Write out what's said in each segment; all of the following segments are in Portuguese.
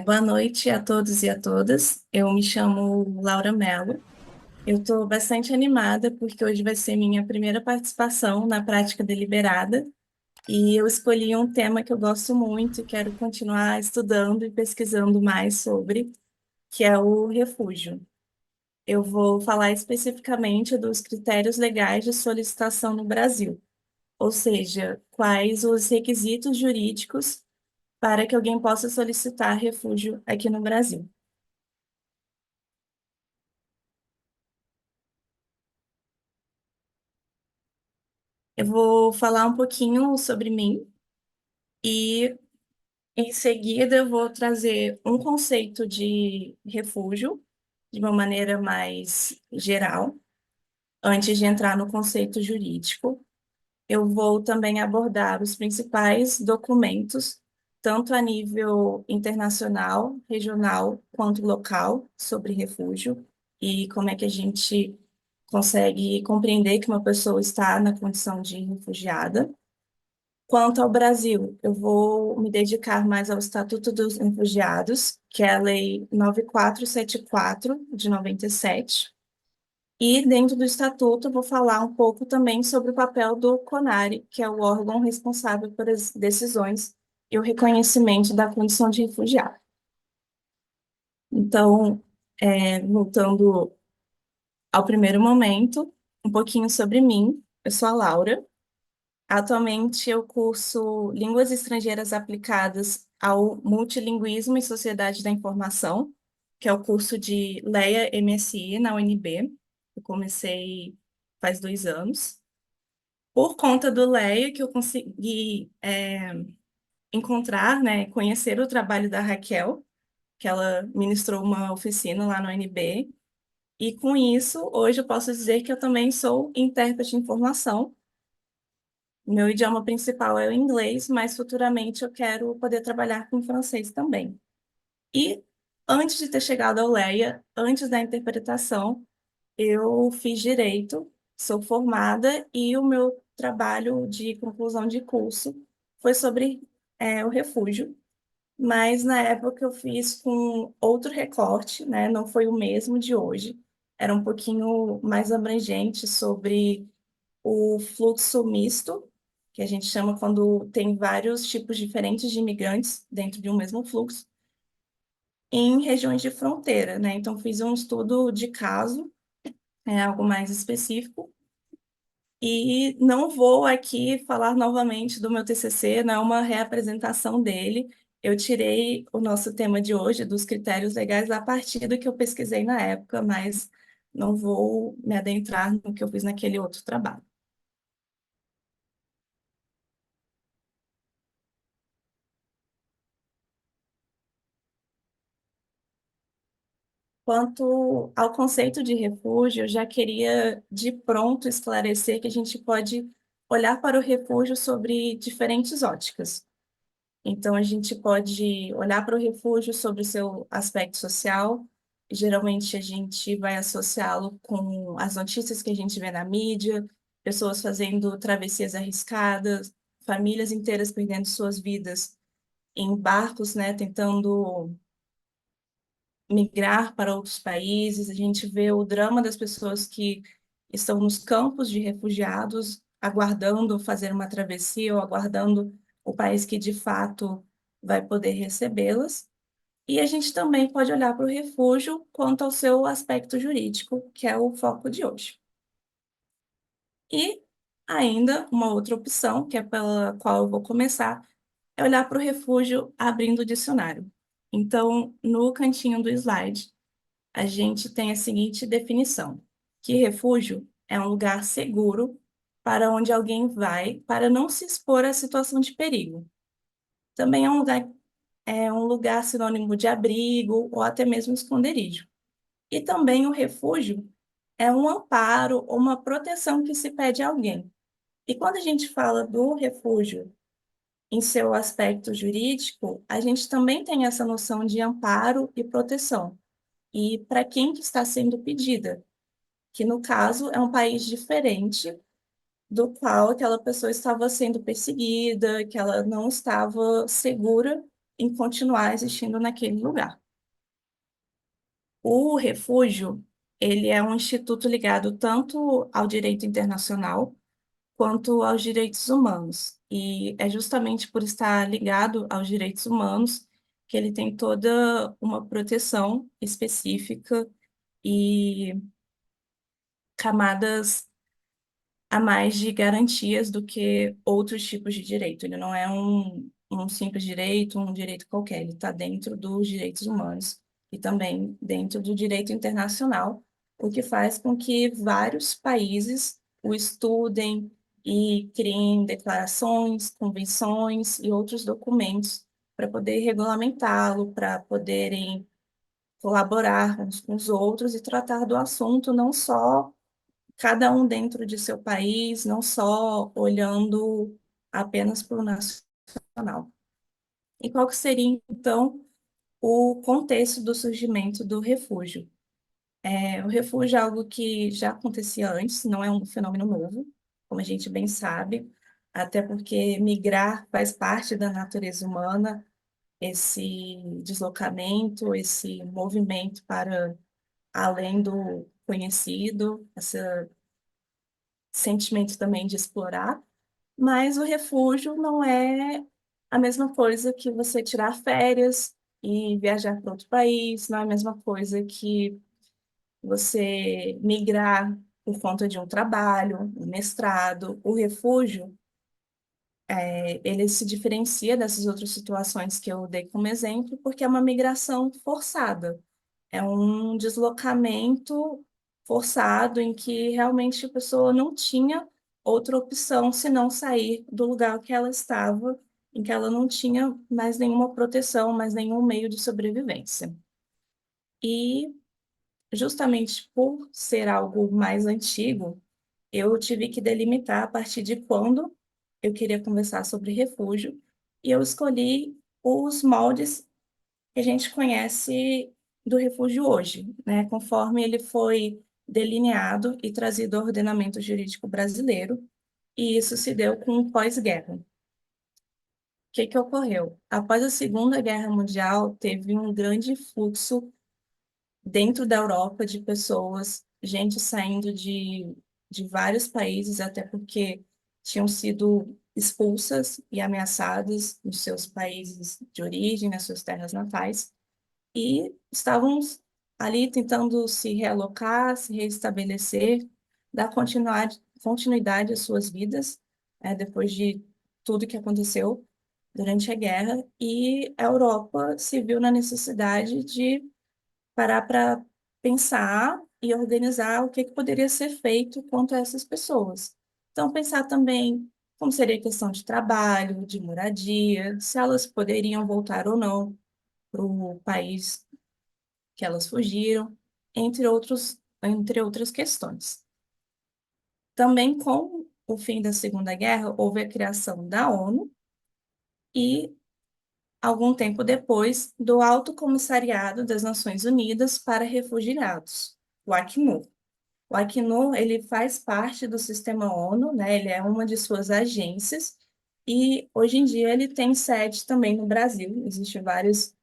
Boa noite a todos e a todas. Eu me chamo Laura Mello. Eu estou bastante animada porque hoje vai ser minha primeira participação na prática deliberada e eu escolhi um tema que eu gosto muito e quero continuar estudando e pesquisando mais sobre, que é o refúgio. Eu vou falar especificamente dos critérios legais de solicitação no Brasil, ou seja, quais os requisitos jurídicos para que alguém possa solicitar refúgio aqui no Brasil. Eu vou falar um pouquinho sobre mim e, em seguida, eu vou trazer um conceito de refúgio de uma maneira mais geral, antes de entrar no conceito jurídico. Eu vou também abordar os principais documentos, tanto a nível internacional, regional, quanto local, sobre refúgio e como é que a gente consegue compreender que uma pessoa está na condição de refugiada. Quanto ao Brasil, eu vou me dedicar mais ao Estatuto dos Refugiados, que é a Lei 9474 de 97. E dentro do Estatuto, eu vou falar um pouco também sobre o papel do CONARE, que é o órgão responsável pelas decisões e o reconhecimento da condição de refugiado. Então, voltando ao primeiro momento, um pouquinho sobre mim. Eu sou a Laura. Atualmente, eu curso Línguas Estrangeiras Aplicadas ao Multilinguismo e Sociedade da Informação, que é o curso de LEA MSI na UNB. Eu comecei faz 2 anos. Por conta do LEA, que eu consegui encontrar, né, conhecer o trabalho da Raquel, que ela ministrou uma oficina lá no UNB. E com isso, hoje eu posso dizer que eu também sou intérprete de informação. Meu idioma principal é o inglês, mas futuramente eu quero poder trabalhar com francês também. E antes de ter chegado ao LEA, antes da interpretação, eu fiz direito, sou formada e o meu trabalho de conclusão de curso foi sobre o refúgio. Mas na época eu fiz com outro recorte, né? Não foi o mesmo de hoje. Era um pouquinho mais abrangente sobre o fluxo misto, que a gente chama quando tem vários tipos diferentes de imigrantes dentro de um mesmo fluxo, em regiões de fronteira, né? Então, fiz um estudo de caso, algo mais específico, e não vou aqui falar novamente do meu TCC, não é uma reapresentação dele. Eu tirei o nosso tema de hoje, dos critérios legais, a partir do que eu pesquisei na época, mas não vou me adentrar no que eu fiz naquele outro trabalho. Quanto ao conceito de refúgio, eu já queria de pronto esclarecer que a gente pode olhar para o refúgio sobre diferentes óticas. Então, a gente pode olhar para o refúgio sobre o seu aspecto social. Geralmente, a gente vai associá-lo com as notícias que a gente vê na mídia, pessoas fazendo travessias arriscadas, famílias inteiras perdendo suas vidas em barcos, né, tentando migrar para outros países, a gente vê o drama das pessoas que estão nos campos de refugiados, aguardando fazer uma travessia ou aguardando o país que de fato vai poder recebê-las. E a gente também pode olhar para o refúgio quanto ao seu aspecto jurídico, que é o foco de hoje. E ainda uma outra opção, que é pela qual eu vou começar, é olhar para o refúgio abrindo o dicionário. Então, no cantinho do slide, a gente tem a seguinte definição: que refúgio é um lugar seguro para onde alguém vai para não se expor à situação de perigo. Também é um lugar sinônimo de abrigo ou até mesmo esconderijo. E também o refúgio é um amparo ou uma proteção que se pede a alguém. E quando a gente fala do refúgio em seu aspecto jurídico, a gente também tem essa noção de amparo e proteção. E para quem que está sendo pedida? Que no caso é um país diferente do qual aquela pessoa estava sendo perseguida, que ela não estava segura em continuar existindo naquele lugar. O refúgio, ele é um instituto ligado tanto ao direito internacional quanto aos direitos humanos. E é justamente por estar ligado aos direitos humanos que ele tem toda uma proteção específica e camadas a mais de garantias do que outros tipos de direito. Ele não é um simples direito, um direito qualquer. Ele está dentro dos direitos humanos e também dentro do direito internacional, o que faz com que vários países o estudem e criem declarações, convenções e outros documentos para poder regulamentá-lo, para poderem colaborar uns com os outros e tratar do assunto não só cada um dentro de seu país, não só olhando apenas para o nacional. E qual que seria, então, o contexto do surgimento do refúgio? O refúgio é algo que já acontecia antes, não é um fenômeno novo, como a gente bem sabe, até porque migrar faz parte da natureza humana, esse deslocamento, esse movimento para além do conhecido, esse sentimento também de explorar. Mas o refúgio não é a mesma coisa que você tirar férias e viajar para outro país, não é a mesma coisa que você migrar por conta de um trabalho, um mestrado. O refúgio, ele se diferencia dessas outras situações que eu dei como exemplo, porque é uma migração forçada. É um deslocamento forçado em que realmente a pessoa não tinha outra opção senão sair do lugar que ela estava, em que ela não tinha mais nenhuma proteção, mais nenhum meio de sobrevivência. E justamente por ser algo mais antigo, eu tive que delimitar a partir de quando eu queria conversar sobre refúgio, e eu escolhi os moldes que a gente conhece do refúgio hoje, né? Conforme ele foi delineado e trazido ao ordenamento jurídico brasileiro, e isso se deu com o pós-guerra. O que que ocorreu? Após a Segunda Guerra Mundial, teve um grande fluxo dentro da Europa de pessoas, gente saindo de vários países, até porque tinham sido expulsas e ameaçadas nos seus países de origem, nas suas terras natais, e estavam ali tentando se realocar, se reestabelecer, dar continuidade às suas vidas, depois de tudo que aconteceu durante a guerra, e a Europa se viu na necessidade de parar para pensar e organizar o que que poderia ser feito quanto a essas pessoas. Então, pensar também como seria a questão de trabalho, de moradia, se elas poderiam voltar ou não para o país que elas fugiram, entre outras questões. Também, com o fim da Segunda Guerra, houve a criação da ONU e, algum tempo depois, do Alto Comissariado das Nações Unidas para Refugiados, o Acnur. O Acnur, ele faz parte do sistema ONU, né? Ele é uma de suas agências e, hoje em dia, ele tem sede também no Brasil. Existem vários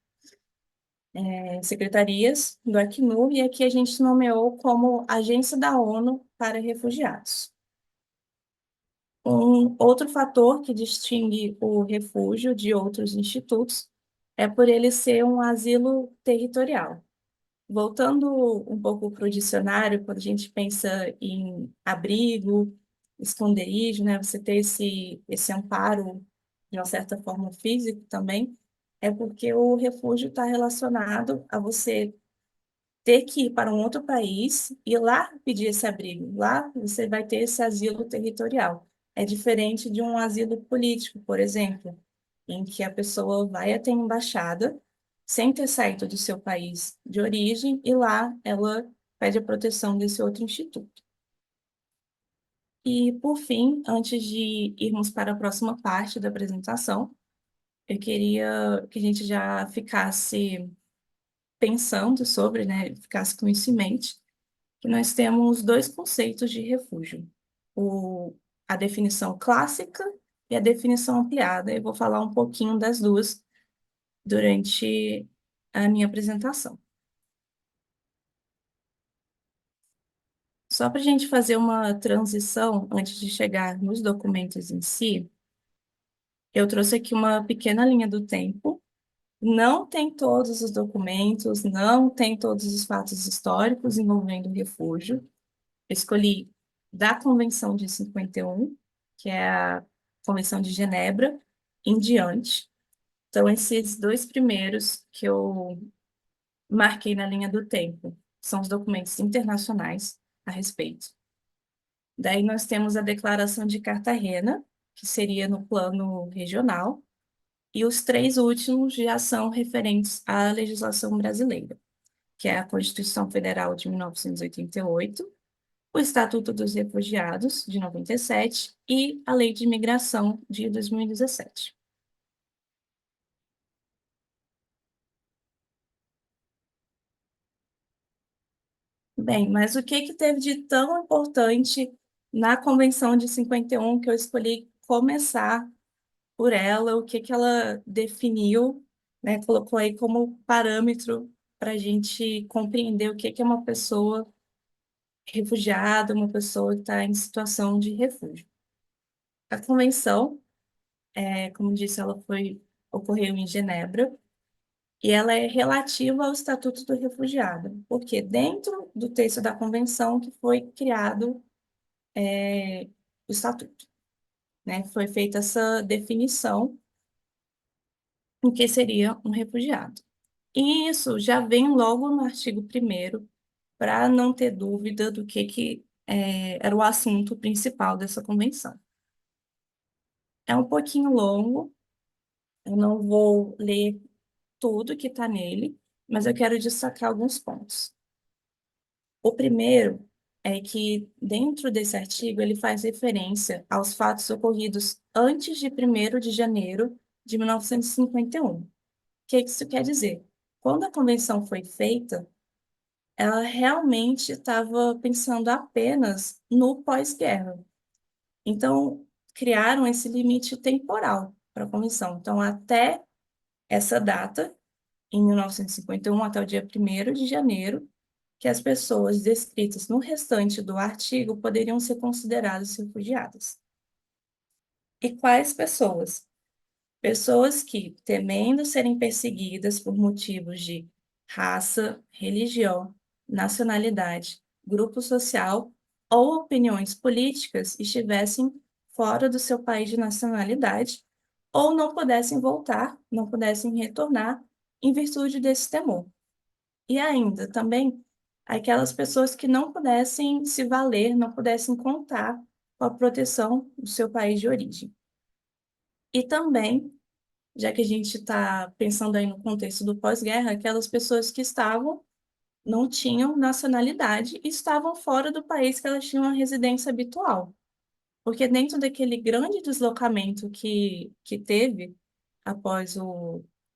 secretarias do Acnur, e aqui a gente nomeou como Agência da ONU para Refugiados. Um outro fator que distingue o refúgio de outros institutos é por ele ser um asilo territorial. Voltando um pouco para o dicionário, quando a gente pensa em abrigo, esconderijo, né, você ter esse amparo, de uma certa forma, físico também, é porque o refúgio está relacionado a você ter que ir para um outro país e lá pedir esse abrigo. Lá você vai ter esse asilo territorial. É diferente de um asilo político, por exemplo, em que a pessoa vai até a embaixada sem ter saído do seu país de origem e lá ela pede a proteção desse outro instituto. E, por fim, antes de irmos para a próxima parte da apresentação, eu queria que a gente já ficasse pensando sobre, né, ficasse com isso em mente, que nós temos dois conceitos de refúgio: a definição clássica e a definição ampliada. Eu vou falar um pouquinho das duas, durante a minha apresentação. Só para a gente fazer uma transição antes de chegar nos documentos em si, eu trouxe aqui uma pequena linha do tempo. Não tem todos os documentos, não tem todos os fatos históricos envolvendo o refúgio. Eu escolhi da Convenção de 51, que é a Convenção de Genebra, em diante. Então, esses dois primeiros que eu marquei na linha do tempo são os documentos internacionais a respeito. Daí nós temos a Declaração de Cartagena, que seria no plano regional, e os três últimos já são referentes à legislação brasileira, que é a Constituição Federal de 1988, o Estatuto dos Refugiados, de 97, e a Lei de Imigração, de 2017. Bem, mas o que que teve de tão importante na Convenção de 51 que eu escolhi começar por ela, o que que ela definiu, né, colocou aí como parâmetro para a gente compreender o que que é uma pessoa refugiada, uma pessoa que está em situação de refúgio. A convenção, como disse, ocorreu em Genebra e ela é relativa ao Estatuto do Refugiado, porque dentro do texto da convenção que foi criado o Estatuto, né, foi feita essa definição do que seria um refugiado. E isso já vem logo no artigo 1º, para não ter dúvida do que era o assunto principal dessa convenção. É um pouquinho longo, eu não vou ler tudo que está nele, mas eu quero destacar alguns pontos. O primeiro é que, dentro desse artigo, ele faz referência aos fatos ocorridos antes de 1º de janeiro de 1951. O que isso quer dizer? Quando a convenção foi feita, ela realmente estava pensando apenas no pós-guerra. Então, criaram esse limite temporal para a convenção. Então, até essa data, em 1951, até o dia 1º de janeiro, que as pessoas descritas no restante do artigo poderiam ser consideradas refugiadas. E quais pessoas? Pessoas que, temendo serem perseguidas por motivos de raça, religião, nacionalidade, grupo social ou opiniões políticas, estivessem fora do seu país de nacionalidade ou não pudessem voltar, não pudessem retornar em virtude desse temor. E ainda também aquelas pessoas que não pudessem se valer, não pudessem contar com a proteção do seu país de origem. E também, já que a gente está pensando aí no contexto do pós-guerra, aquelas pessoas que não tinham nacionalidade e estavam fora do país que elas tinham a residência habitual. Porque dentro daquele grande deslocamento que teve após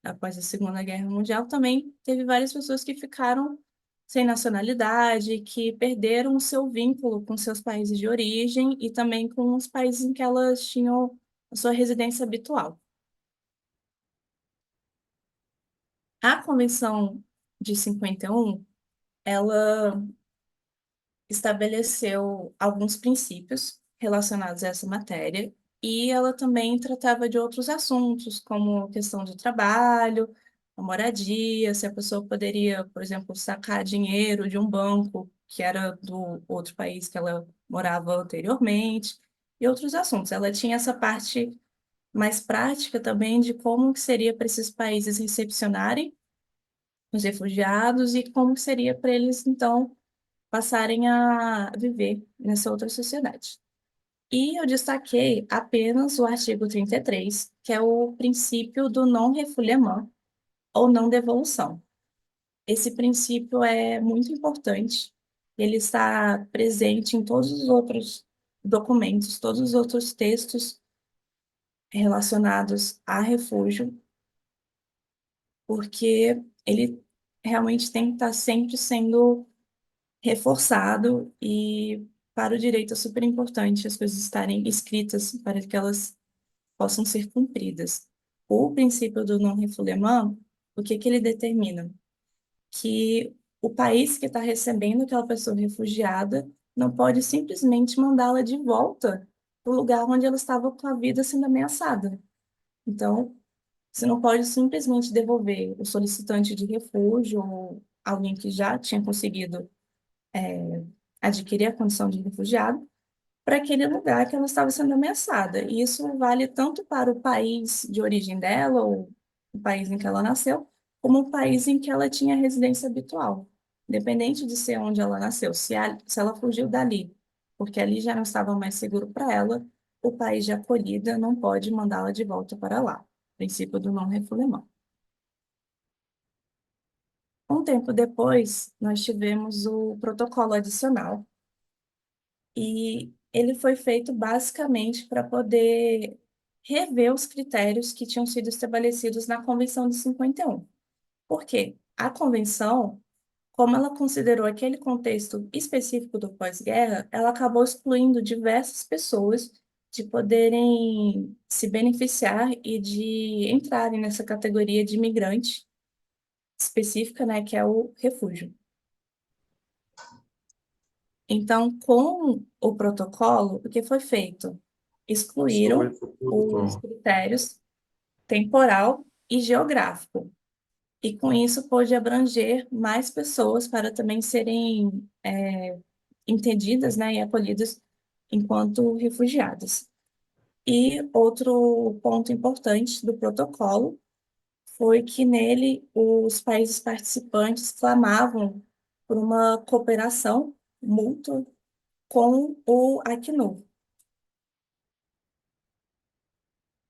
após a Segunda Guerra Mundial, também teve várias pessoas que ficaram sem nacionalidade, que perderam o seu vínculo com seus países de origem e também com os países em que elas tinham a sua residência habitual. A Convenção de 51, ela estabeleceu alguns princípios relacionados a essa matéria e ela também tratava de outros assuntos, como questão de trabalho, a moradia, se a pessoa poderia, por exemplo, sacar dinheiro de um banco que era do outro país que ela morava anteriormente, e outros assuntos. Ela tinha essa parte mais prática também de como que seria para esses países recepcionarem os refugiados e como seria para eles, então, passarem a viver nessa outra sociedade. E eu destaquei apenas o artigo 33, que é o princípio do non-refoulement, ou não devolução. Esse princípio é muito importante, ele está presente em todos os outros documentos, todos os outros textos relacionados a refúgio, porque ele realmente tem que estar sempre sendo reforçado e para o direito é super importante as coisas estarem escritas para que elas possam ser cumpridas. O princípio do non-refoulement, o que que ele determina? Que o país que está recebendo aquela pessoa refugiada não pode simplesmente mandá-la de volta para o lugar onde ela estava com a vida sendo ameaçada. Então, você não pode simplesmente devolver o solicitante de refúgio ou alguém que já tinha conseguido adquirir a condição de refugiado para aquele lugar que ela estava sendo ameaçada. E isso vale tanto para o país de origem dela, ou o país em que ela nasceu, como o país em que ela tinha residência habitual. Independente de ser onde ela nasceu, se ela fugiu dali, porque ali já não estava mais seguro para ela, o país de acolhida não pode mandá-la de volta para lá. Princípio do não-refoulement. Um tempo depois, nós tivemos o protocolo adicional, e ele foi feito basicamente para poder rever os critérios que tinham sido estabelecidos na Convenção de 51. Por quê? A convenção, como ela considerou aquele contexto específico do pós-guerra, ela acabou excluindo diversas pessoas de poderem se beneficiar e de entrarem nessa categoria de imigrante específica, né, que é o refúgio. Então, com o protocolo, o que foi feito? Sobre Excluíram o os protocolo. critérios temporal e geográfico. E com isso pôde abranger mais pessoas para também serem entendidas, né, e acolhidas enquanto refugiadas. E outro ponto importante do protocolo foi que nele os países participantes clamavam por uma cooperação mútua com o Acnur,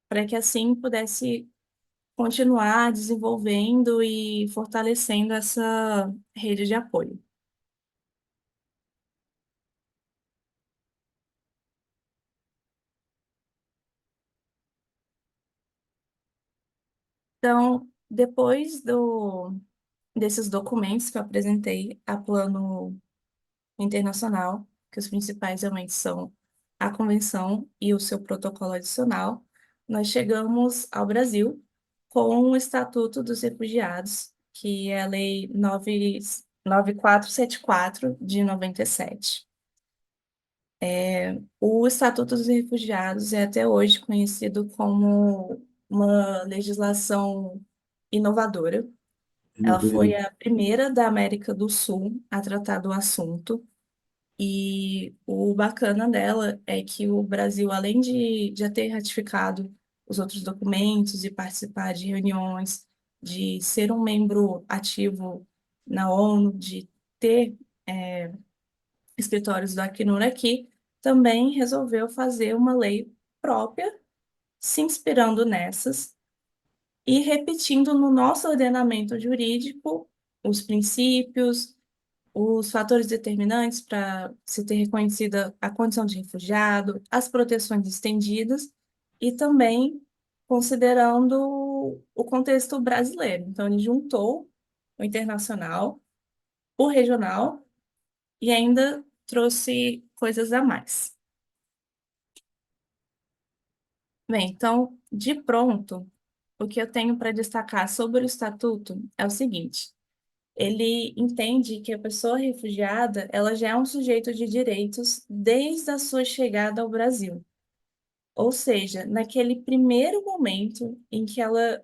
para que assim pudesse continuar desenvolvendo e fortalecendo essa rede de apoio. Então, depois desses documentos que eu apresentei a plano internacional, que os principais realmente são a convenção e o seu protocolo adicional, nós chegamos ao Brasil com o Estatuto dos Refugiados, que é a Lei 9474 de 97. O Estatuto dos Refugiados é até hoje conhecido como uma legislação inovadora. Ela foi Uhum. a primeira da América do Sul a tratar do assunto. E o bacana dela é que o Brasil, além de já ter ratificado os outros documentos e participar de reuniões, de ser um membro ativo na ONU, de ter escritórios do Acnur aqui, também resolveu fazer uma lei própria, se inspirando nessas e repetindo no nosso ordenamento jurídico os princípios, os fatores determinantes para se ter reconhecida a condição de refugiado, as proteções estendidas e também considerando o contexto brasileiro. Então, ele juntou o internacional, o regional e ainda trouxe coisas a mais. Bem, então, de pronto, o que eu tenho para destacar sobre o estatuto é o seguinte: ele entende que a pessoa refugiada, ela já é um sujeito de direitos desde a sua chegada ao Brasil. Ou seja, naquele primeiro momento em que ela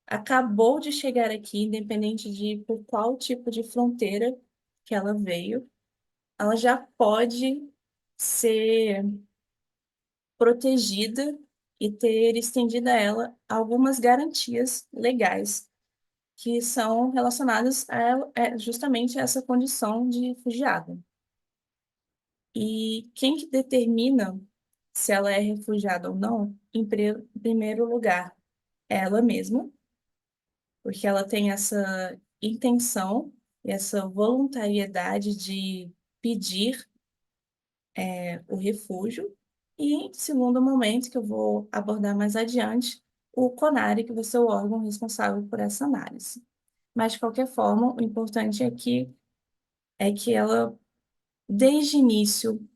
acabou de chegar aqui, independente de por qual tipo de fronteira que ela veio, ela já pode ser protegida e ter estendido a ela algumas garantias legais que são relacionadas justamente a essa condição de refugiada. E quem que determina se ela é refugiada ou não, em primeiro lugar, é ela mesma, porque ela tem essa intenção, essa voluntariedade de pedir o refúgio. E, em segundo momento, que eu vou abordar mais adiante, o CONARE, que vai ser o órgão responsável por essa análise. Mas, de qualquer forma, o importante é que ela, desde o início,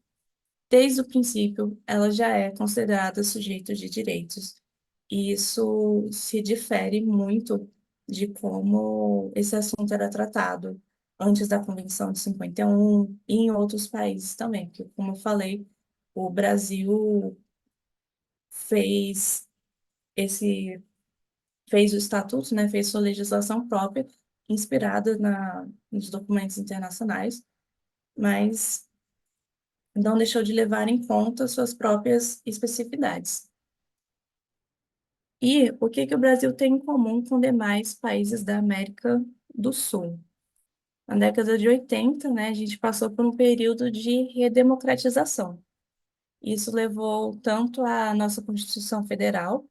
desde o princípio, ela já é considerada sujeito de direitos E isso se difere muito de como esse assunto era tratado antes da Convenção de 51 e em outros países também, porque, como eu falei, o Brasil fez esse fez o estatuto, né, fez sua legislação própria, inspirada nos documentos internacionais, mas não deixou de levar em conta suas próprias especificidades. E o que que o Brasil tem em comum com demais países da América do Sul? Na década de 80, né, a gente passou por um período de redemocratização. Isso levou tanto à nossa Constituição Federal,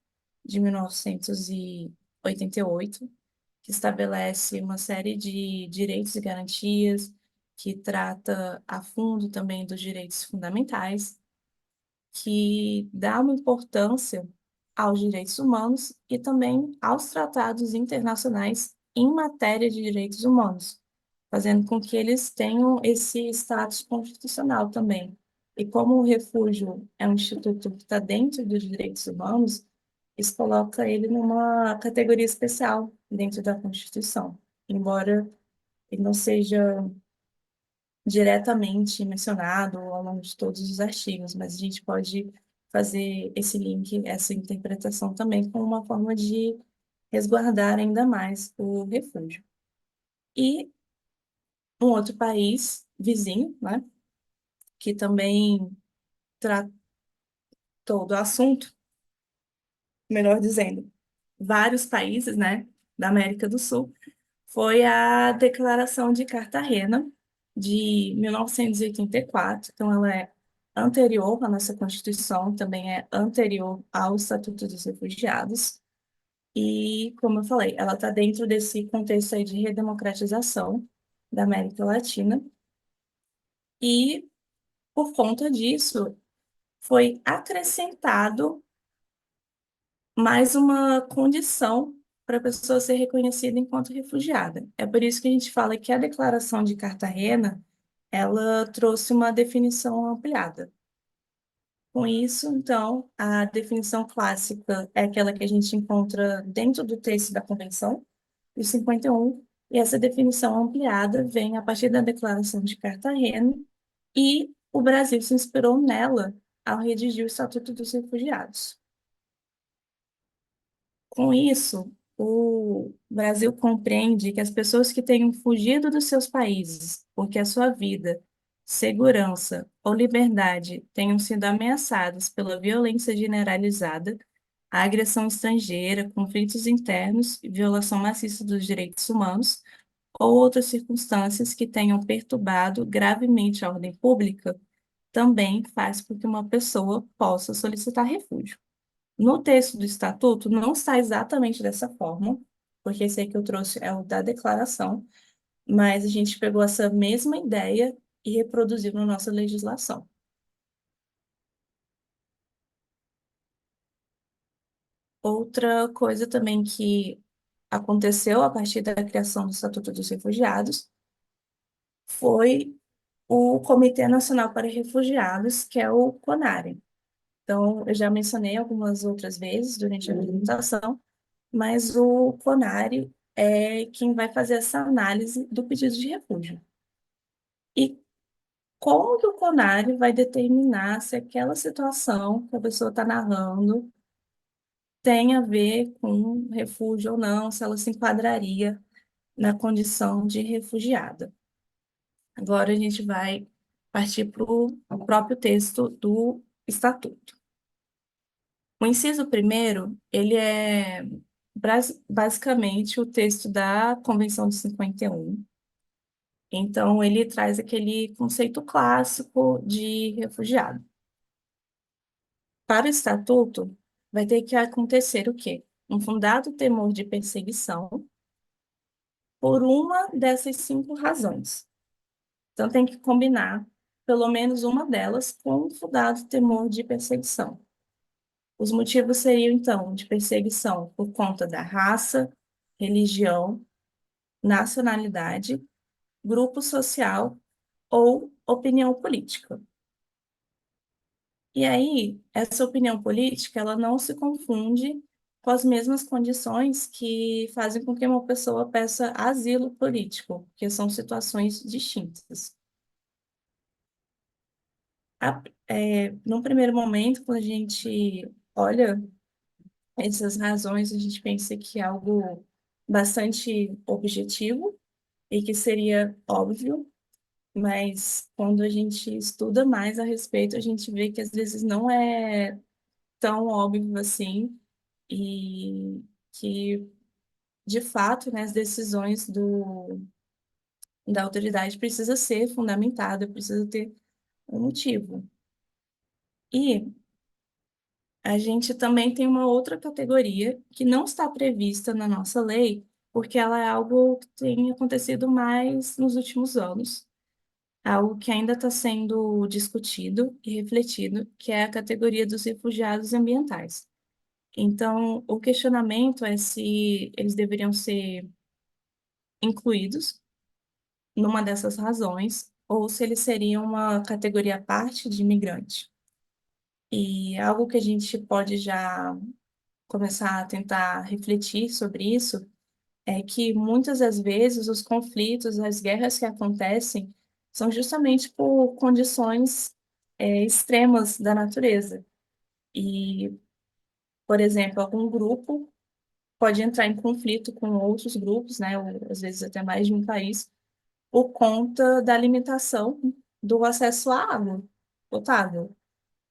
de 1988, que estabelece uma série de direitos e garantias, que trata a fundo também dos direitos fundamentais, que dá uma importância aos direitos humanos e também aos tratados internacionais em matéria de direitos humanos, fazendo com que eles tenham esse status constitucional também. E como o refúgio é um instituto que está dentro dos direitos humanos, isso coloca ele numa categoria especial dentro da Constituição, embora ele não seja diretamente mencionado ao longo de todos os artigos, mas a gente pode fazer esse link, essa interpretação também como uma forma de resguardar ainda mais o refúgio. E um outro país vizinho, né, que também tratou do assunto, melhor dizendo, vários países, né, da América do Sul, foi a Declaração de Cartagena, de 1984. Então, ela é anterior à nossa Constituição, também é anterior ao Estatuto dos Refugiados. E, como eu falei, ela está dentro desse contexto aí de redemocratização da América Latina. E, por conta disso, foi acrescentado mais uma condição para a pessoa ser reconhecida enquanto refugiada. É por isso que a gente fala que a Declaração de Cartagena, ela trouxe uma definição ampliada. Com isso, então, a definição clássica é aquela que a gente encontra dentro do texto da Convenção, de 51, e essa definição ampliada vem a partir da Declaração de Cartagena, e o Brasil se inspirou nela ao redigir o Estatuto dos Refugiados. Com isso, o Brasil compreende que as pessoas que tenham fugido dos seus países porque a sua vida, segurança ou liberdade tenham sido ameaçadas pela violência generalizada, a agressão estrangeira, conflitos internos e violação maciça dos direitos humanos, ou outras circunstâncias que tenham perturbado gravemente a ordem pública, também faz com que uma pessoa possa solicitar refúgio. No texto do estatuto não está exatamente dessa forma, porque esse aí que eu trouxe é o da declaração, mas a gente pegou essa mesma ideia e reproduziu na nossa legislação. Outra coisa também que aconteceu a partir da criação do Estatuto dos Refugiados foi o Comitê Nacional para Refugiados, que é o CONARE. Então, eu já mencionei algumas outras vezes durante a apresentação, mas o CONARE é quem vai fazer essa análise do pedido de refúgio. E como que o CONARE vai determinar se aquela situação que a pessoa está narrando tem a ver com refúgio ou não, se ela se enquadraria na condição de refugiada? Agora a gente vai partir para o próprio texto do estatuto. O inciso primeiro, ele é basicamente o texto da Convenção de 51. Então, ele traz aquele conceito clássico de refugiado. Para o estatuto, vai ter que acontecer o quê? Um fundado temor de perseguição por uma dessas cinco razões. Então, tem que combinar pelo menos uma delas com um fundado temor de perseguição. Os motivos seriam, então, de perseguição por conta da raça, religião, nacionalidade, grupo social ou opinião política. E aí, essa opinião política, ela não se confunde com as mesmas condições que fazem com que uma pessoa peça asilo político, que são situações distintas. Num primeiro momento, quando a gente olha essas razões, a gente pensa que é algo bastante objetivo e que seria óbvio, mas quando a gente estuda mais a respeito, a gente vê que às vezes não é tão óbvio assim e que, de fato, né, as decisões da autoridade precisa ser fundamentada, precisa ter um motivo. E a gente também tem uma outra categoria que não está prevista na nossa lei, porque ela é algo que tem acontecido mais nos últimos anos, algo que ainda está sendo discutido e refletido, que é a categoria dos refugiados ambientais. Então, o questionamento é se eles deveriam ser incluídos numa dessas razões, ou se eles seriam uma categoria à parte de imigrante. E algo que a gente pode já começar a tentar refletir sobre isso é que muitas das vezes os conflitos, as guerras que acontecem são justamente por condições extremas da natureza. E, por exemplo, algum grupo pode entrar em conflito com outros grupos, né, ou às vezes até mais de um país, por conta da limitação do acesso à água potável.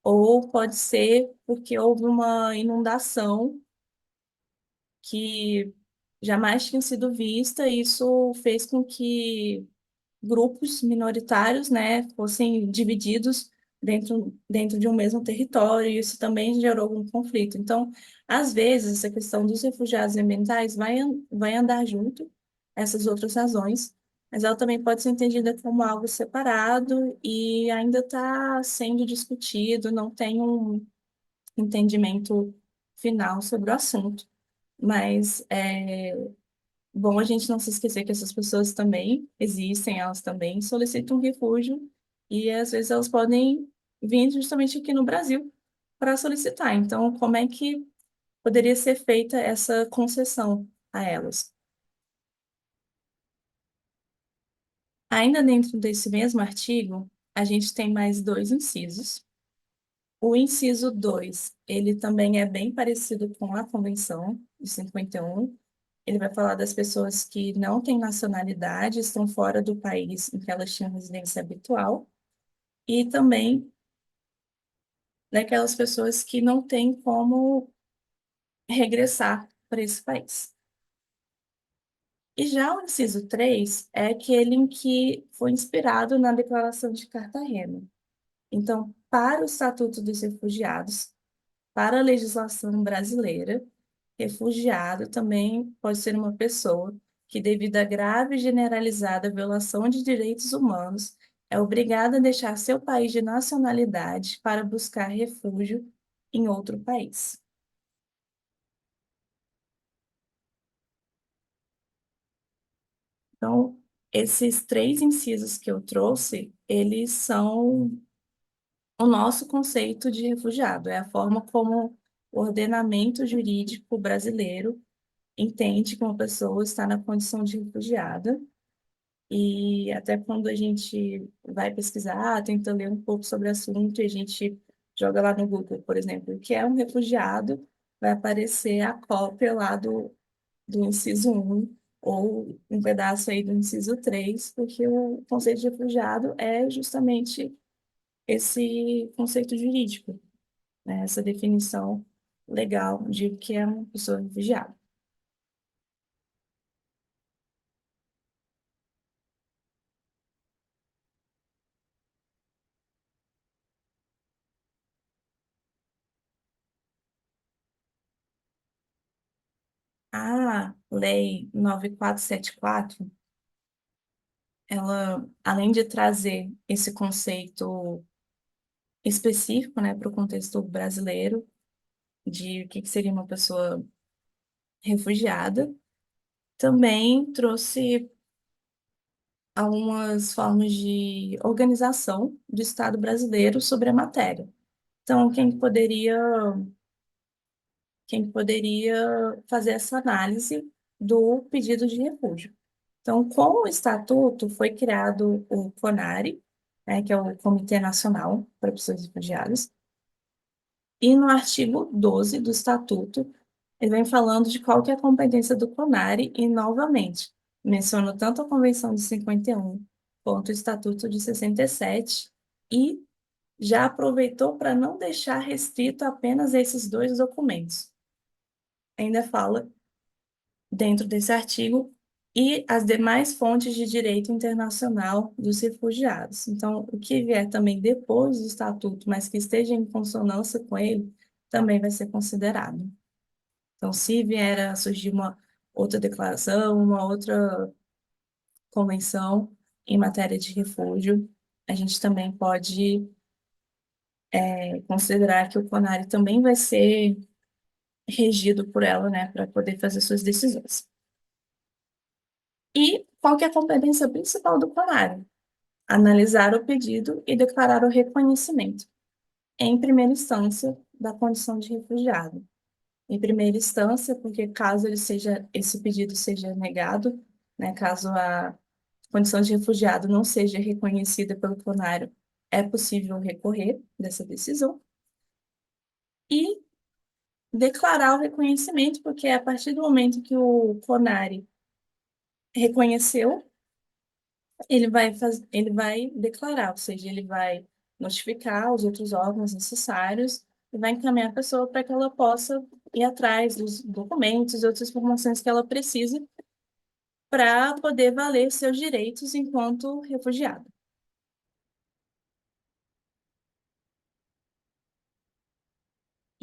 Ou pode ser porque houve uma inundação que jamais tinha sido vista, e isso fez com que grupos minoritários, né, fossem divididos dentro de um mesmo território, e isso também gerou algum conflito. Então, às vezes, essa questão dos refugiados ambientais vai andar junto essas outras razões, mas ela também pode ser entendida como algo separado e ainda está sendo discutido, não tem um entendimento final sobre o assunto. Mas é bom a gente não se esquecer que essas pessoas também existem, elas também solicitam refúgio e às vezes elas podem vir justamente aqui no Brasil para solicitar. Então, como é que poderia ser feita essa concessão a elas? Ainda dentro desse mesmo artigo, a gente tem mais dois incisos. O inciso 2 ele também é bem parecido com a Convenção de 51. Ele vai falar das pessoas que não têm nacionalidade, estão fora do país em que elas tinham residência habitual, e também daquelas pessoas que não têm como regressar para esse país. E já o inciso 3 é aquele em que foi inspirado na Declaração de Cartagena. Então, para o Estatuto dos Refugiados, para a legislação brasileira, refugiado também pode ser uma pessoa que, devido à grave e generalizada violação de direitos humanos, é obrigada a deixar seu país de nacionalidade para buscar refúgio em outro país. Então, esses três incisos que eu trouxe, eles são o nosso conceito de refugiado, é a forma como o ordenamento jurídico brasileiro entende que uma pessoa está na condição de refugiada. E até quando a gente vai pesquisar, tenta ler um pouco sobre o assunto, e a gente joga lá no Google, por exemplo, o que é um refugiado, vai aparecer a cópia lá do inciso 1 ou um pedaço aí do inciso 3, porque o conceito de refugiado é justamente esse conceito jurídico, né? Essa definição legal de o que é uma pessoa refugiada. A Lei 9474 ela, além de trazer esse conceito específico, né, para o contexto brasileiro, de o que seria uma pessoa refugiada, também trouxe algumas formas de organização do Estado brasileiro sobre a matéria. Então, quem poderia quem poderia fazer essa análise do pedido de refúgio. Então, com o estatuto, foi criado o CONARE, né, que é o Comitê Nacional para Pessoas Refugiadas, e no artigo 12 do estatuto, ele vem falando de qual que é a competência do CONARE e, novamente, menciona tanto a Convenção de 51 quanto o Estatuto de 67 e já aproveitou para não deixar restrito apenas esses dois documentos. Ainda fala dentro desse artigo e as demais fontes de direito internacional dos refugiados. Então, o que vier também depois do estatuto, mas que esteja em consonância com ele, também vai ser considerado. Então, se vier a surgir uma outra declaração, uma outra convenção em matéria de refúgio, a gente também pode considerar que o CONARE também vai ser regido por ela, né, para poder fazer suas decisões. E qual que é a competência principal do CONARE? Analisar o pedido e declarar o reconhecimento, em primeira instância, da condição de refugiado. Em primeira instância, porque caso esse pedido seja negado, né, caso a condição de refugiado não seja reconhecida pelo CONARE, é possível recorrer dessa decisão. E declarar o reconhecimento, porque a partir do momento que o CONARE reconheceu, ele vai declarar, ou seja, ele vai notificar os outros órgãos necessários e vai encaminhar a pessoa para que ela possa ir atrás dos documentos e outras informações que ela precisa para poder valer seus direitos enquanto refugiada.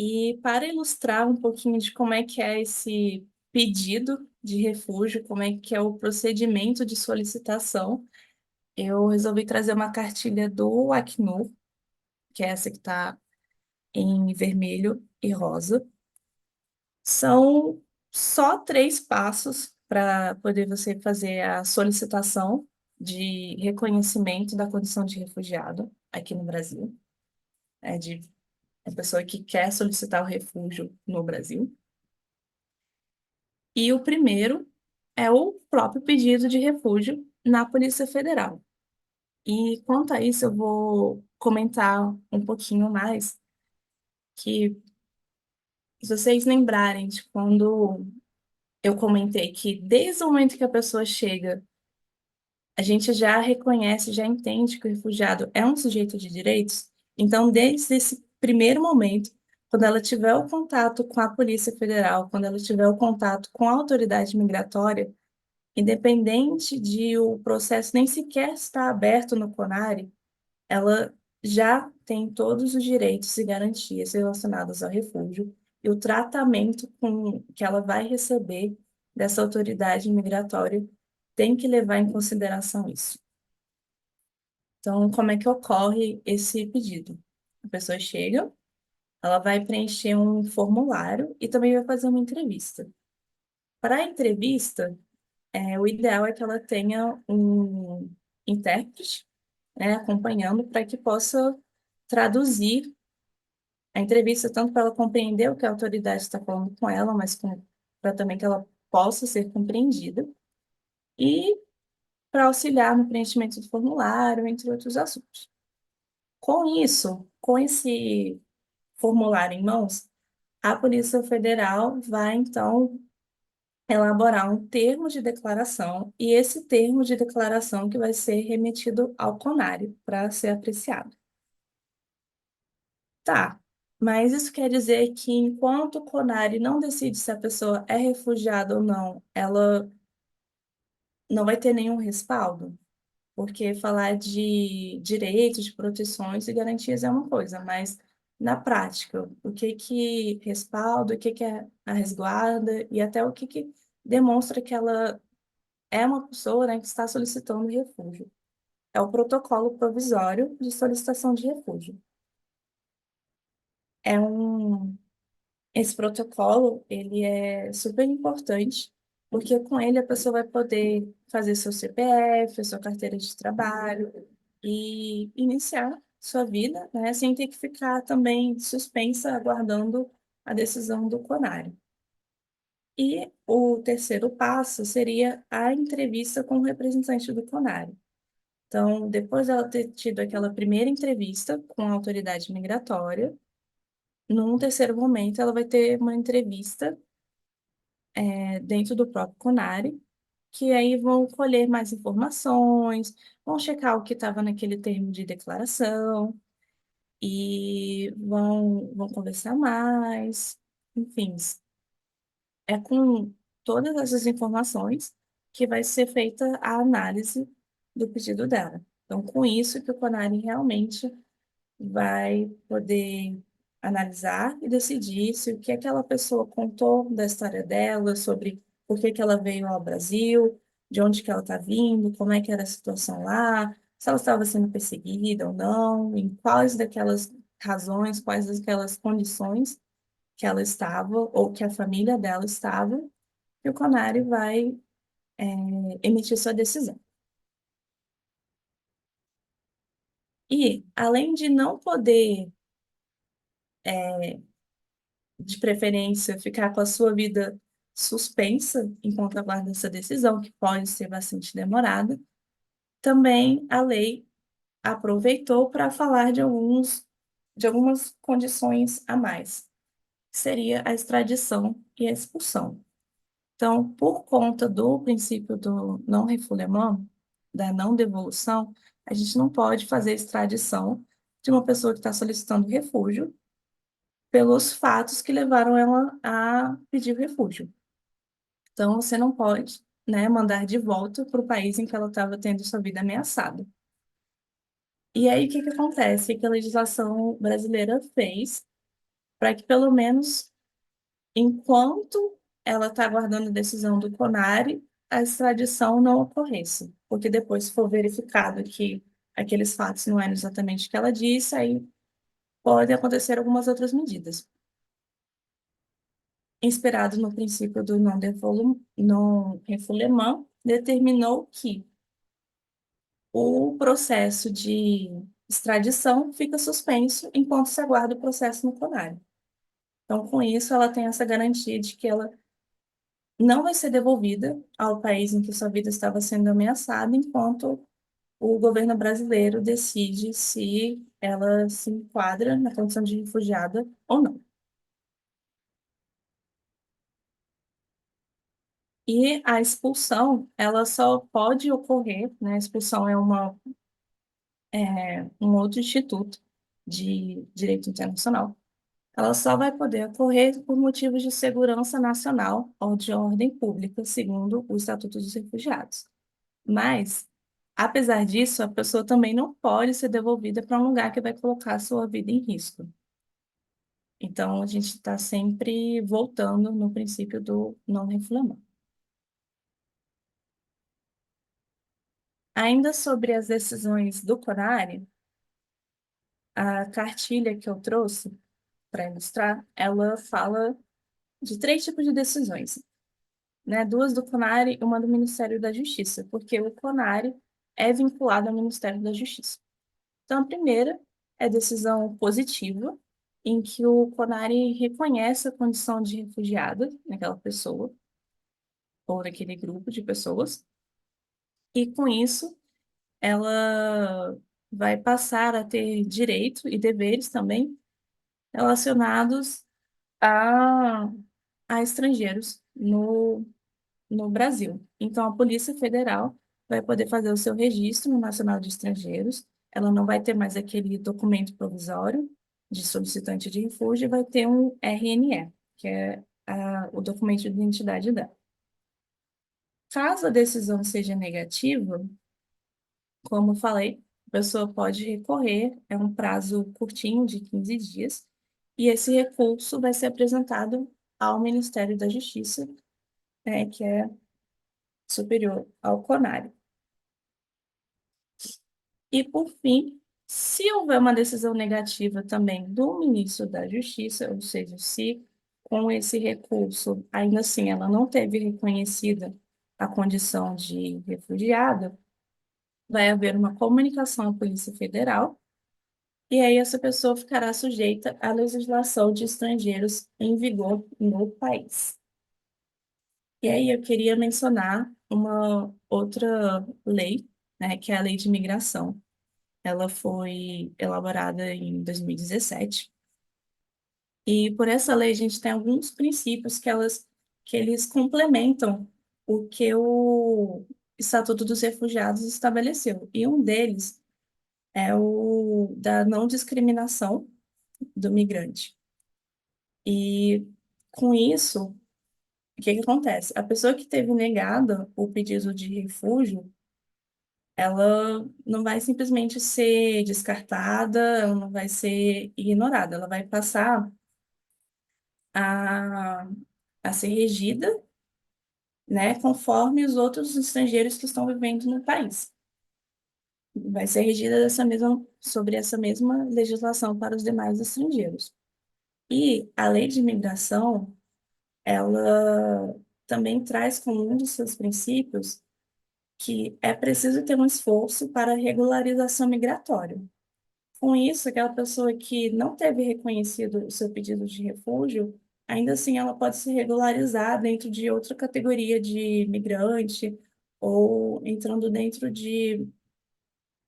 E para ilustrar um pouquinho de como é que é esse pedido de refúgio, como é que é o procedimento de solicitação, eu resolvi trazer uma cartilha do Acnur, que é essa que está em vermelho e rosa. São só 3 passos para poder você fazer a solicitação de reconhecimento da condição de refugiado aqui no Brasil, de a pessoa que quer solicitar o refúgio no Brasil. E o primeiro é o próprio pedido de refúgio na Polícia Federal. E quanto a isso, eu vou comentar um pouquinho mais, que se vocês lembrarem de quando eu comentei que desde o momento que a pessoa chega, a gente já reconhece, já entende que o refugiado é um sujeito de direitos. Então, desde esse primeiro momento, quando ela tiver o contato com a Polícia Federal, quando ela tiver o contato com a autoridade migratória, independente de o processo nem sequer estar aberto no CONARE, ela já tem todos os direitos e garantias relacionados ao refúgio e o tratamento que ela vai receber dessa autoridade migratória tem que levar em consideração isso. Então, como é que ocorre esse pedido? A pessoa chega, ela vai preencher um formulário e também vai fazer uma entrevista. Para a entrevista, o ideal é que ela tenha um intérprete, né, acompanhando para que possa traduzir a entrevista, tanto para ela compreender o que a autoridade está falando com ela, mas para também que ela possa ser compreendida, e para auxiliar no preenchimento do formulário, entre outros assuntos. Com isso, com esse formulário em mãos, a Polícia Federal vai, então, elaborar um termo de declaração, e esse termo de declaração que vai ser remetido ao CONARE para ser apreciado. Tá, mas isso quer dizer que enquanto o CONARE não decide se a pessoa é refugiada ou não, ela não vai ter nenhum respaldo? Porque falar de direitos, de proteções e garantias é uma coisa, mas na prática, o que que respalda, o que que é a resguarda e até o que que demonstra que ela é uma pessoa, né, que está solicitando refúgio. É o protocolo provisório de solicitação de refúgio. É um Esse protocolo, ele é super importante, porque com ele a pessoa vai poder fazer seu CPF, sua carteira de trabalho e iniciar sua vida, né, sem ter que ficar também suspensa, aguardando a decisão do CONARE. E o terceiro passo seria a entrevista com o representante do CONARE. Então, depois dela ter tido aquela primeira entrevista com a autoridade migratória, num terceiro momento, ela vai ter uma entrevista, dentro do próprio CONARE, que aí vão colher mais informações, vão checar o que estava naquele termo de declaração e vão conversar mais, enfim, é com todas essas informações que vai ser feita a análise do pedido dela. Então, com isso que o CONARE realmente vai poder analisar e decidir se o que aquela pessoa contou da história dela, sobre por que que ela veio ao Brasil, de onde que ela está vindo, como é que era a situação lá, se ela estava sendo perseguida ou não, em quais daquelas razões, quais daquelas condições que ela estava ou que a família dela estava, e o CONARE vai, emitir sua decisão. E, além de não poder, de preferência, ficar com a sua vida suspensa enquanto aguarda essa decisão, que pode ser bastante demorada, também a lei aproveitou para falar de algumas condições a mais, que seria a extradição e a expulsão. Então, por conta do princípio do non-refoulement, da não devolução, a gente não pode fazer extradição de uma pessoa que está solicitando refúgio pelos fatos que levaram ela a pedir refúgio. Então, você não pode, né, mandar de volta para o país em que ela estava tendo sua vida ameaçada. E aí, o que que acontece? O que a legislação brasileira fez para que, pelo menos, enquanto ela está aguardando a decisão do CONARE, a extradição não ocorresse. Porque depois, se for verificado que aqueles fatos não eram exatamente o que ela disse, aí podem acontecer algumas outras medidas. Inspirado no princípio do non-refoulement, determinou que o processo de extradição fica suspenso enquanto se aguarda o processo no CONARE. Então, com isso, ela tem essa garantia de que ela não vai ser devolvida ao país em que sua vida estava sendo ameaçada, enquanto o governo brasileiro decide se ela se enquadra na condição de refugiada ou não. E a expulsão, ela só pode ocorrer, né? A expulsão é um outro instituto de direito internacional. Ela só vai poder ocorrer por motivos de segurança nacional ou de ordem pública, segundo o Estatuto dos Refugiados. Mas, apesar disso, a pessoa também não pode ser devolvida para um lugar que vai colocar a sua vida em risco. Então, a gente está sempre voltando no princípio do não refoulement. Ainda sobre as decisões do CONARE, a cartilha que eu trouxe para ilustrar, ela fala de três tipos de decisões, né? Duas do CONARE e uma do Ministério da Justiça, porque o CONARE é vinculado ao Ministério da Justiça. Então, a primeira é decisão positiva, em que o CONARE reconhece a condição de refugiada naquela pessoa, ou naquele grupo de pessoas, e com isso ela vai passar a ter direito e deveres também relacionados a, a estrangeiros no Brasil. Então, a Polícia Federal vai poder fazer o seu registro no Nacional de Estrangeiros. Ela não vai ter mais aquele documento provisório de solicitante de refúgio, e vai ter um RNE, que é o documento de identidade dela. Caso a decisão seja negativa, como eu falei, a pessoa pode recorrer, é um prazo curtinho de 15 dias, e esse recurso vai ser apresentado ao Ministério da Justiça, né, que é superior ao CONARE. E, por fim, se houver uma decisão negativa também do ministro da Justiça, ou seja, se com esse recurso, ainda assim, ela não teve reconhecida a condição de refugiada, vai haver uma comunicação à Polícia Federal e aí essa pessoa ficará sujeita à legislação de estrangeiros em vigor no país. E aí eu queria mencionar uma outra lei, né, que é a Lei de Imigração. Ela foi elaborada em 2017. E por essa lei a gente tem alguns princípios que eles complementam o que o Estatuto dos Refugiados estabeleceu. E um deles é o da não discriminação do migrante. E com isso, o que que acontece? A pessoa que teve negada o pedido de refúgio, ela não vai simplesmente ser descartada, ela não vai ser ignorada, ela vai passar a, a ser regida, né, conforme os outros estrangeiros que estão vivendo no país. Vai ser regida sobre essa mesma legislação para os demais estrangeiros. E a lei de imigração, ela também traz como um dos seus princípios que é preciso ter um esforço para a regularização migratória. Com isso, aquela pessoa que não teve reconhecido o seu pedido de refúgio, ainda assim ela pode se regularizar dentro de outra categoria de migrante ou entrando dentro de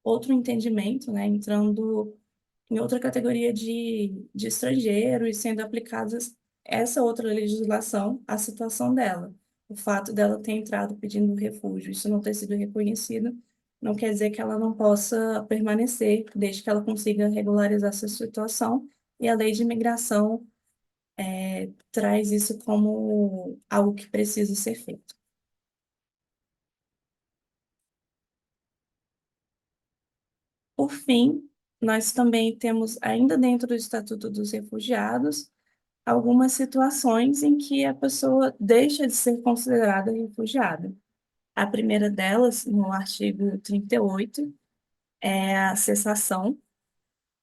outro entendimento, né? Entrando em outra categoria de estrangeiro e sendo aplicadas essa outra legislação à situação dela. O fato dela ter entrado pedindo refúgio, isso não ter sido reconhecido, não quer dizer que ela não possa permanecer, desde que ela consiga regularizar sua situação. E a lei de imigração traz isso como algo que precisa ser feito. Por fim, nós também temos, ainda dentro do Estatuto dos Refugiados, algumas situações em que a pessoa deixa de ser considerada refugiada. A primeira delas, no artigo 38, é a cessação,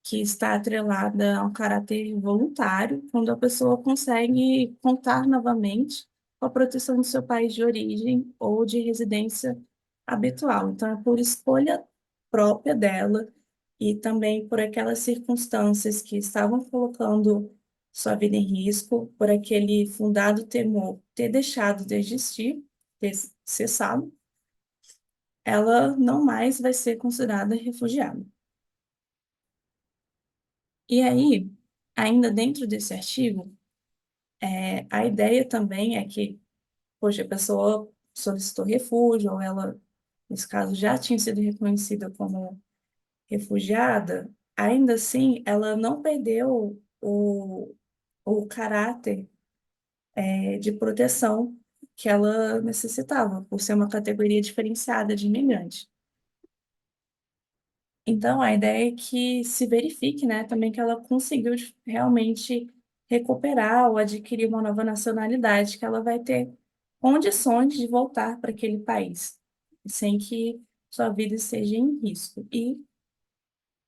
que está atrelada a um caráter voluntário, quando a pessoa consegue contar novamente com a proteção do seu país de origem ou de residência habitual. Então, é por escolha própria dela e também por aquelas circunstâncias que estavam colocando sua vida em risco, por aquele fundado temor ter deixado de existir, ter cessado, ela não mais vai ser considerada refugiada. E aí, ainda dentro desse artigo, a ideia também é que, poxa, a pessoa solicitou refúgio, ou ela, nesse caso, já tinha sido reconhecida como refugiada, ainda assim, ela não perdeu o caráter, de proteção que ela necessitava, por ser uma categoria diferenciada de imigrante. Então, a ideia é que se verifique, né, também que ela conseguiu realmente recuperar ou adquirir uma nova nacionalidade, que ela vai ter condições de voltar para aquele país, sem que sua vida esteja em risco. E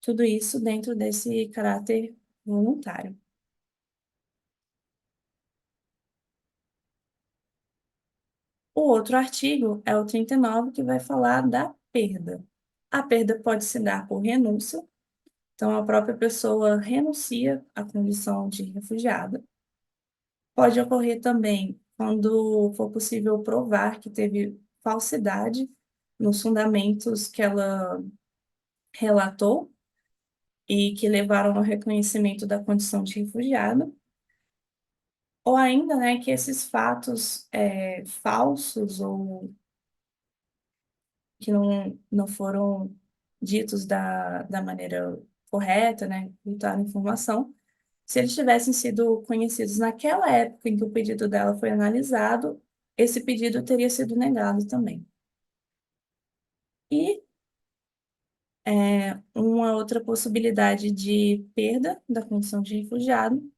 tudo isso dentro desse caráter voluntário. O outro artigo é o 39, que vai falar da perda. A perda pode se dar por renúncia, então a própria pessoa renuncia à condição de refugiada. Pode ocorrer também quando for possível provar que teve falsidade nos fundamentos que ela relatou e que levaram ao reconhecimento da condição de refugiada, ou ainda, né, que esses fatos falsos ou que não foram ditos da maneira correta, né, ocultaram informação, se eles tivessem sido conhecidos naquela época em que o pedido dela foi analisado, esse pedido teria sido negado também. E uma outra possibilidade de perda da condição de refugiado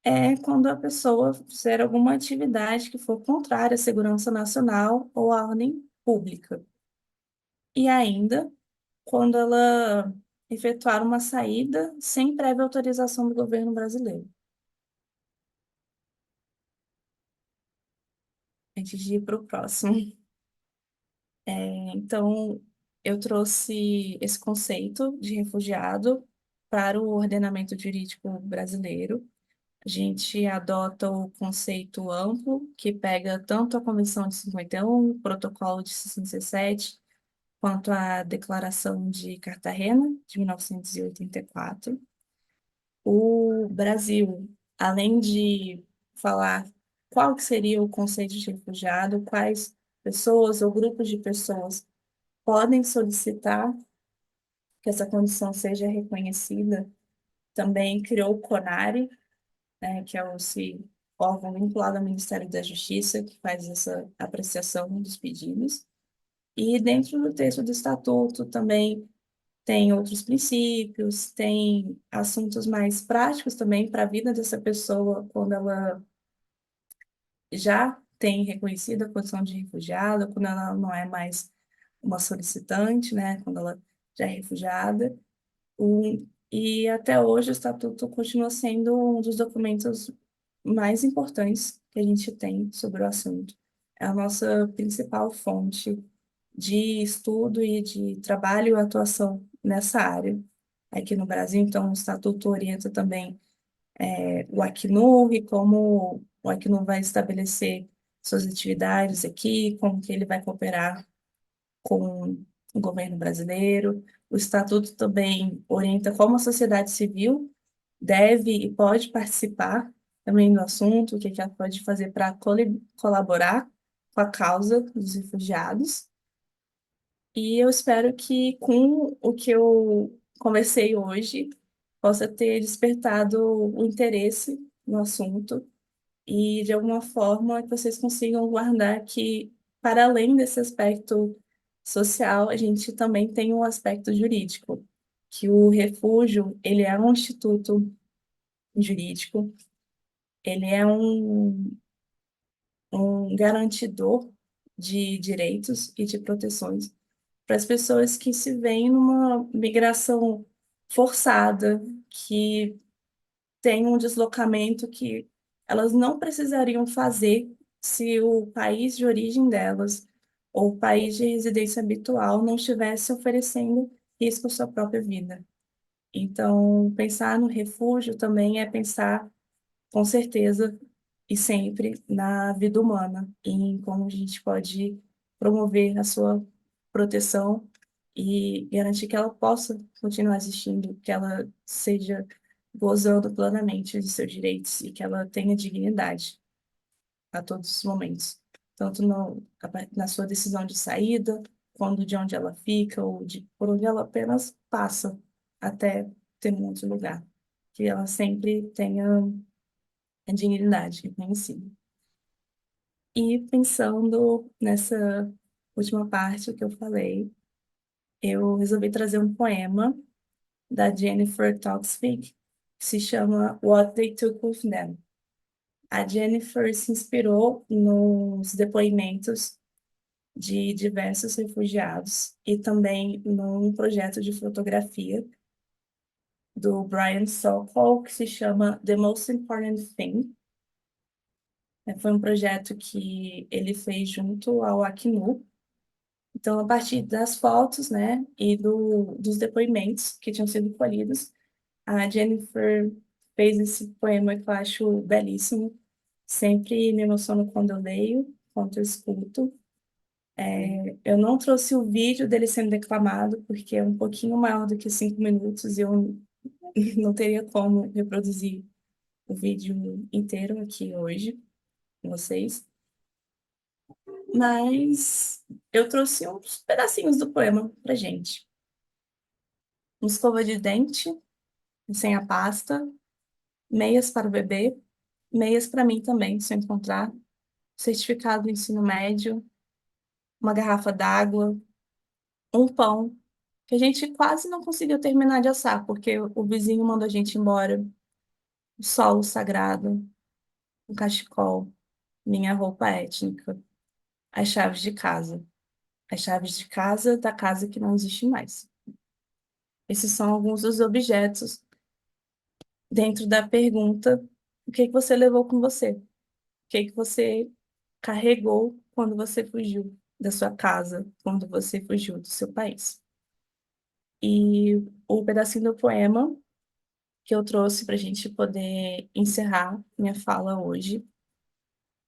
é quando a pessoa fizer alguma atividade que for contrária à segurança nacional ou à ordem pública. E ainda quando ela efetuar uma saída sem prévia autorização do governo brasileiro. Antes de ir para o próximo. Então, eu trouxe esse conceito de refugiado para o ordenamento jurídico brasileiro. A gente adota o conceito amplo, que pega tanto a Convenção de 51, o Protocolo de 67, quanto a Declaração de Cartagena, de 1984. O Brasil, além de falar qual que seria o conceito de refugiado, quais pessoas ou grupos de pessoas podem solicitar que essa condição seja reconhecida, também criou o CONARE, né, que é esse órgão vinculado ao Ministério da Justiça, que faz essa apreciação dos pedidos. E dentro do texto do estatuto também tem outros princípios, tem assuntos mais práticos também para a vida dessa pessoa quando ela já tem reconhecido a condição de refugiada, quando ela não é mais uma solicitante, né, quando ela já é refugiada. E até hoje o Estatuto continua sendo um dos documentos mais importantes que a gente tem sobre o assunto. É a nossa principal fonte de estudo e de trabalho e atuação nessa área aqui no Brasil. Então, o Estatuto orienta também o Acnur e como o Acnur vai estabelecer suas atividades aqui, como que ele vai cooperar com o governo brasileiro. O Estatuto também orienta como a sociedade civil deve e pode participar também do assunto, o que que ela pode fazer para colaborar com a causa dos refugiados. E eu espero que com o que eu conversei hoje possa ter despertado o interesse no assunto e, de alguma forma, que vocês consigam guardar que, para além desse aspecto social, a gente também tem um aspecto jurídico, que o refúgio, ele é um instituto jurídico, ele é um garantidor de direitos e de proteções para as pessoas que se veem numa migração forçada, que tem um deslocamento que elas não precisariam fazer se o país de origem delas ou o país de residência habitual não estivesse oferecendo risco à sua própria vida. Então, pensar no refúgio também é pensar, com certeza, e sempre na vida humana, e em como a gente pode promover a sua proteção e garantir que ela possa continuar existindo, que ela seja gozando plenamente de seus direitos e que ela tenha dignidade a todos os momentos, tanto na sua decisão de saída, quando de onde ela fica ou de por onde ela apenas passa até ter um outro lugar, que ela sempre tenha a dignidade reconhecida. E pensando nessa última parte que eu falei, eu resolvi trazer um poema da Jennifer Toksvig, que se chama What They Took With Them. A Jennifer se inspirou nos depoimentos de diversos refugiados e também num projeto de fotografia do Brian Sokol, que se chama The Most Important Thing. Foi um projeto que ele fez junto ao Acnur. Então, a partir das fotos, né, e dos depoimentos que tinham sido colhidos, a Jennifer fez esse poema que eu acho belíssimo. Sempre me emociono quando eu leio, quando eu escuto. Eu não trouxe o vídeo dele sendo declamado, porque é um pouquinho maior do que 5 minutos e eu não teria como reproduzir o vídeo inteiro aqui hoje com vocês. Mas eu trouxe uns pedacinhos do poema pra gente. Uma escova de dente, sem a pasta, meias para o bebê, meias para mim também, se eu encontrar, certificado do ensino médio, uma garrafa d'água, um pão, que a gente quase não conseguiu terminar de assar, porque o vizinho mandou a gente embora, o solo sagrado, um cachecol, minha roupa étnica, as chaves de casa. As chaves de casa da casa que não existe mais. Esses são alguns dos objetos dentro da pergunta: o que que você levou com você? O que que você carregou quando você fugiu da sua casa, quando você fugiu do seu país? E o pedacinho do poema que eu trouxe para a gente poder encerrar minha fala hoje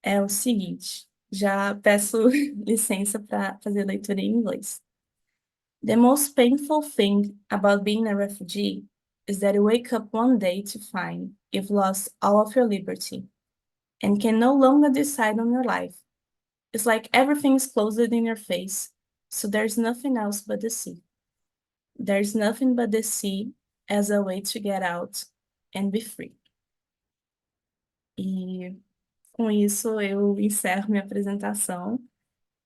é o seguinte. Já peço licença para fazer leitura em inglês. The most painful thing about being a refugee is that you wake up one day to find you've lost all of your liberty and can no longer decide on your life. It's like everything is closed in your face, so there's nothing else but the sea. There's nothing but the sea as a way to get out and be free. E com isso eu encerro minha apresentação.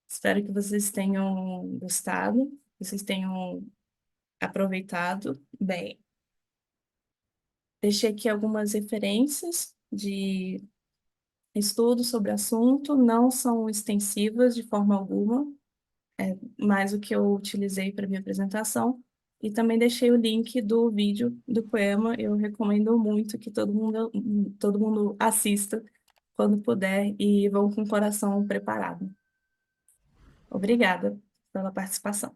Espero que vocês tenham gostado, vocês tenham aproveitado bem. Deixei aqui algumas referências de estudos sobre o assunto, não são extensivas de forma alguma, mais o que eu utilizei para minha apresentação. E também deixei o link do vídeo do poema. Eu recomendo muito que todo mundo assista quando puder e vão com o coração preparado. Obrigada pela participação.